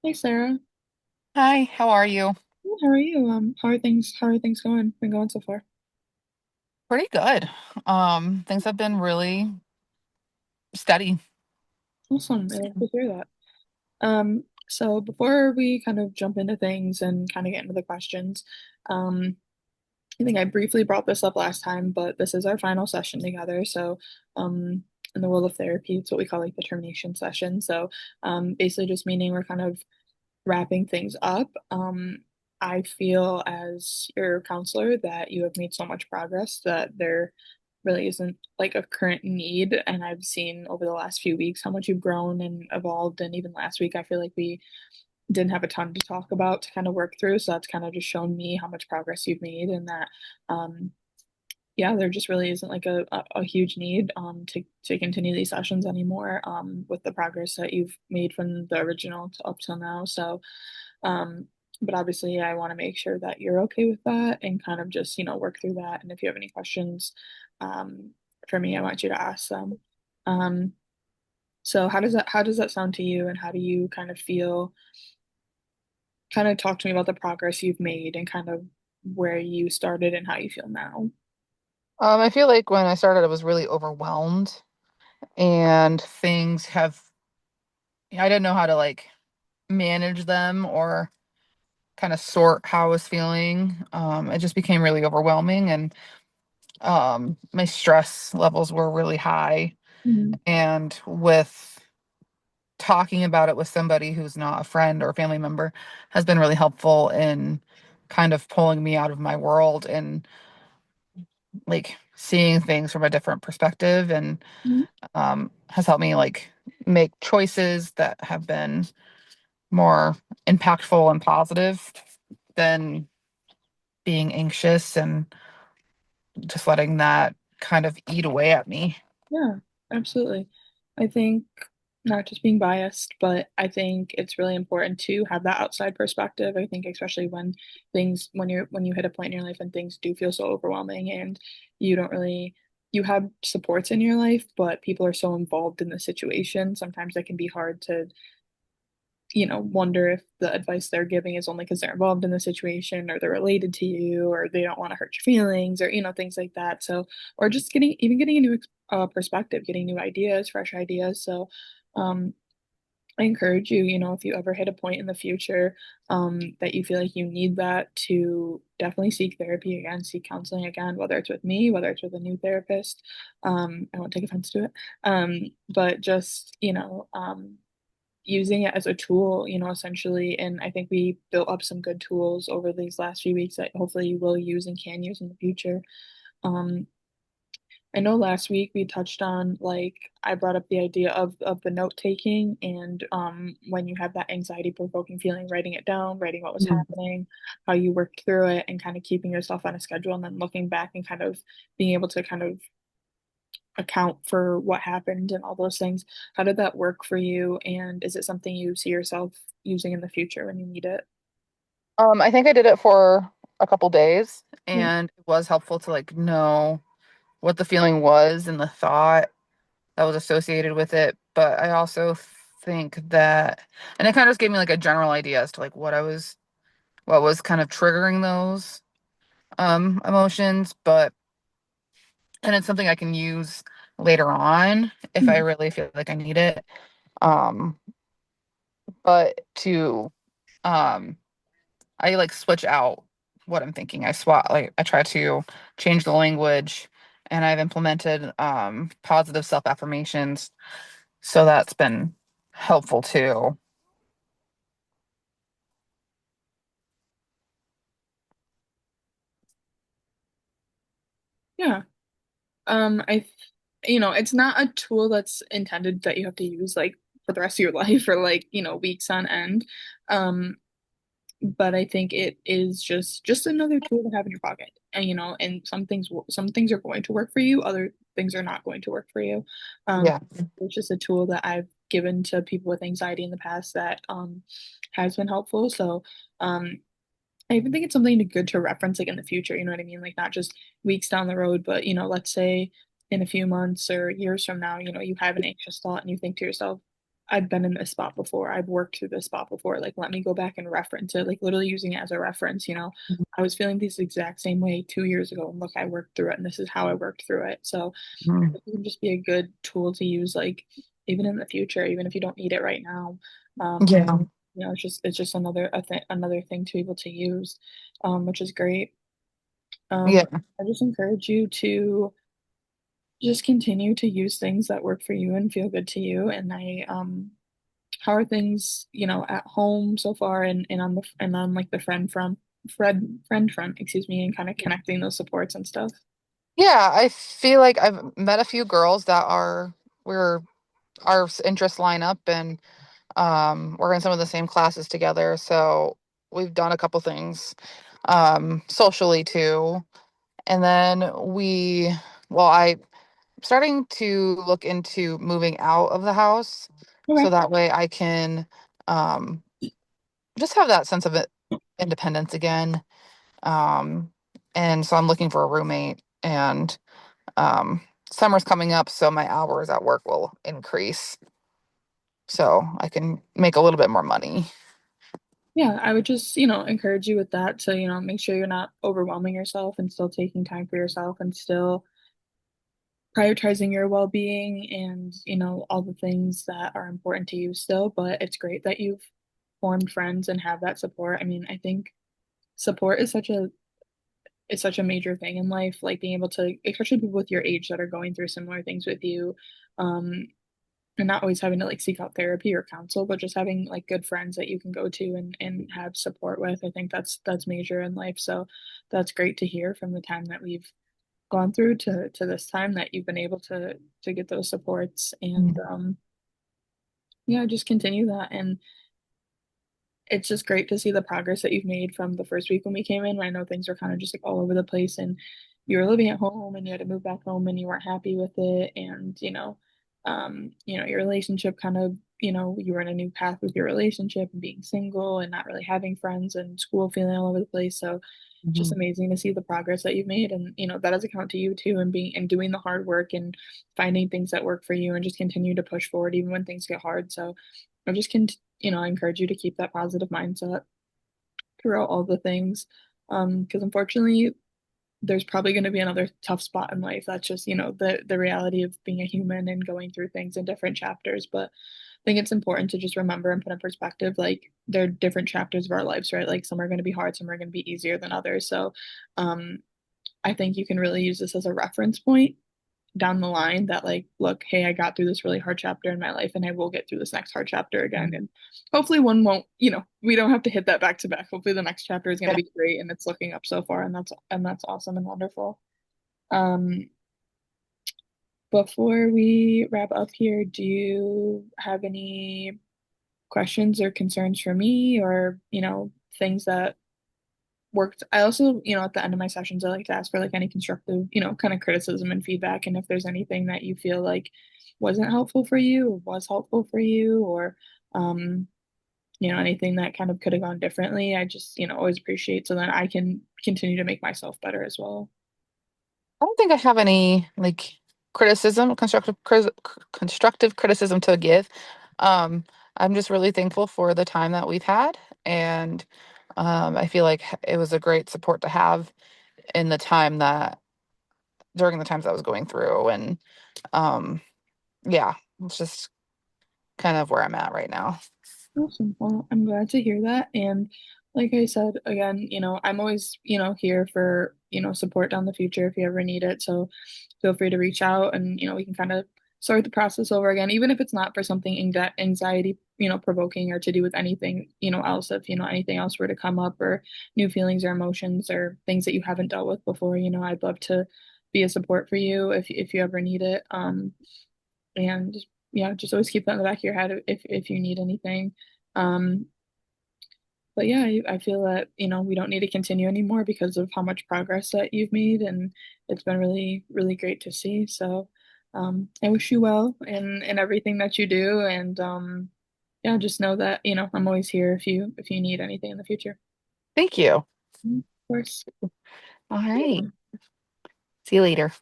Hey Sarah, Hi, how are you? how are you? How are things going? Been going so far? Pretty good. Things have been really steady. Awesome. I love to hear that. So before we kind of jump into things and kind of get into the questions, um, I think I briefly brought this up last time, but this is our final session together. So, in the world of therapy, it's what we call like the termination session. So, basically just meaning we're kind of wrapping things up. I feel as your counselor that you have made so much progress that there really isn't like a current need. And I've seen over the last few weeks how much you've grown and evolved. And even last week, I feel like we didn't have a ton to talk about to kind of work through. So that's kind of just shown me how much progress you've made and that, um, yeah, there just really isn't like a huge need to continue these sessions anymore with the progress that you've made from the original to up till now. So um, but obviously, I want to make sure that you're okay with that and kind of just, work through that. And if you have any questions um, for me, I want you to ask them. Um, so how does that sound to you? And how do you kind of feel? Kind of talk to me about the progress you've made and kind of where you started and how you feel now. I feel like when I started, I was really overwhelmed and I didn't know how to like manage them or kind of sort how I was feeling. It just became really overwhelming and my stress levels were really high. Mhm. And with talking about it with somebody who's not a friend or a family member has been really helpful in kind of pulling me out of my world and like seeing things from a different perspective and Mhm. has helped me like make choices that have been more impactful and positive than being anxious and just letting that kind of eat away at me. Yeah, absolutely. I think not just being biased, but I think it's really important to have that outside perspective. I think especially when when you hit a point in your life and things do feel so overwhelming and you don't really you have supports in your life, but people are so involved in the situation. Sometimes it can be hard to wonder if the advice they're giving is only because they're involved in the situation or they're related to you or they don't want to hurt your feelings or, things like that. So, or just getting a new perspective, getting new ideas, fresh ideas. So, um, I encourage you, if you ever hit a point in the future that you feel like you need that to definitely seek therapy again, seek counseling again, whether it's with me, whether it's with a new therapist. I won't take offense to it. But just, using it as a tool, essentially. And I think we built up some good tools over these last few weeks that hopefully you will use and can use in the future. Um, I know last week we touched on like I brought up the idea of the note taking and when you have that anxiety provoking feeling, writing it down, writing what was Mm. happening, how you worked through it, and kind of keeping yourself on a schedule and then looking back and kind of being able to kind of account for what happened and all those things. How did that work for you? And is it something you see yourself using in the future when you need it? I think I did it for a couple days Yeah. and it was helpful to like know what the feeling was and the thought that was associated with it. But I also think that, and it kind of just gave me like a general idea as to like what was kind of triggering those emotions. And it's something I can use later on if I Mhm. really feel like I need it. Um, but to, um, I like switch out what I'm thinking. I try to change the language and I've implemented positive self-affirmations. So that's been helpful too. Yeah. It's not a tool that's intended that you have to use like for the rest of your life or like, weeks on end. Um, but I think it is just another tool to have in your pocket. And and some things are going to work for you, other things are not going to work for you. Um, Yeah. it's just a tool that I've given to people with anxiety in the past that has been helpful. So I even think it's something good to reference like in the future, you know what I mean? Like not just weeks down the road, but let's say in a few months or years from now, you have an anxious thought and you think to yourself, I've been in this spot before. I've worked through this spot before. Like, let me go back and reference it, like literally using it as a reference, you know. I was feeling this exact same way 2 years ago, and look, I worked through it, and this is how I worked through it. So Mhm. it can just be a good tool to use, like even in the future, even if you don't need it right now. Yeah. You know, it's just another thing to be able to use, which is great. Yeah. I just encourage you to just continue to use things that work for you and feel good to you. And how are things, you know, at home so far, and on like the friend front, excuse me, and kind of connecting those supports and stuff. Yeah, I feel like I've met a few girls that are we're our interests line up, and we're in some of the same classes together. So we've done a couple things socially too. And then I'm starting to look into moving out of the house so Okay. that way I can um just have that sense of independence again. Um, and so I'm looking for a roommate, and um, summer's coming up, so my hours at work will increase so I can make a little bit more money. Yeah, I would just, you know, encourage you with that to, you know, make sure you're not overwhelming yourself and still taking time for yourself and still prioritizing your well-being and, you know, all the things that are important to you still. But it's great that you've formed friends and have that support. I mean, I think support is such a major thing in life, like being able to, especially people with your age that are going through similar things with you, um, and not always having to like seek out therapy or counsel, but just having like good friends that you can go to and have support with. I think that's major in life. So that's great to hear from the time that we've gone through to this time that you've been able to get those supports and yeah, just continue that. And it's just great to see the progress that you've made from the first week when we came in. I know things were kind of just like all over the place, and you were living at home and you had to move back home and you weren't happy with it. And, you know, your relationship kind of, you know, you were in a new path with your relationship and being single and not really having friends and school feeling all over the place. So it's just Mhm. amazing to see the progress that you've made. And, you know, that does account to you too, and being and doing the hard work and finding things that work for you and just continue to push forward even when things get hard. So I just can, you know, I encourage you to keep that positive mindset throughout all the things. Because unfortunately, there's probably going to be another tough spot in life. That's just, you know, the reality of being a human and going through things in different chapters. But I think it's important to just remember and put in perspective, like there are different chapters of our lives, right? Like some are going to be hard, some are going to be easier than others. So, um, I think you can really use this as a reference point down the line that like, look, hey, I got through this really hard chapter in my life and I will get through this next hard chapter again. And hopefully one won't, you know, we don't have to hit that back to back. Hopefully the next chapter is going to Yeah. be great and it's looking up so far, and that's awesome and wonderful. Um Before we wrap up here, do you have any questions or concerns for me, or, you know, things that worked? I also, you know, at the end of my sessions, I like to ask for like any constructive, you know, kind of criticism and feedback. And if there's anything that you feel like wasn't helpful for you or was helpful for you, or, um, you know, anything that kind of could have gone differently, I just, you know, always appreciate so then I can continue to make myself better as well. I don't think I have any like constructive criticism to give. Um, I'm just really thankful for the time that we've had, and I feel like it was a great support to have in the time that during the times I was going through, and um, yeah, it's just kind of where I'm at right now. Awesome. Well, I'm glad to hear that. And like I said, again, you know, I'm always, you know, here for, you know, support down the future if you ever need it. So feel free to reach out and, you know, we can kind of start the process over again, even if it's not for something anxiety, you know, provoking or to do with anything, you know, else. If, you know, anything else were to come up or new feelings or emotions or things that you haven't dealt with before, you know, I'd love to be a support for you if you ever need it. And yeah, just always keep that in the back of your head if you need anything. Um, but yeah, I feel that, you know, we don't need to continue anymore because of how much progress that you've made, and it's been really, really great to see. So, I wish you well in everything that you do, and yeah, just know that, you know, I'm always here if you need anything in the future. Thank you. Of course. All right. See you later.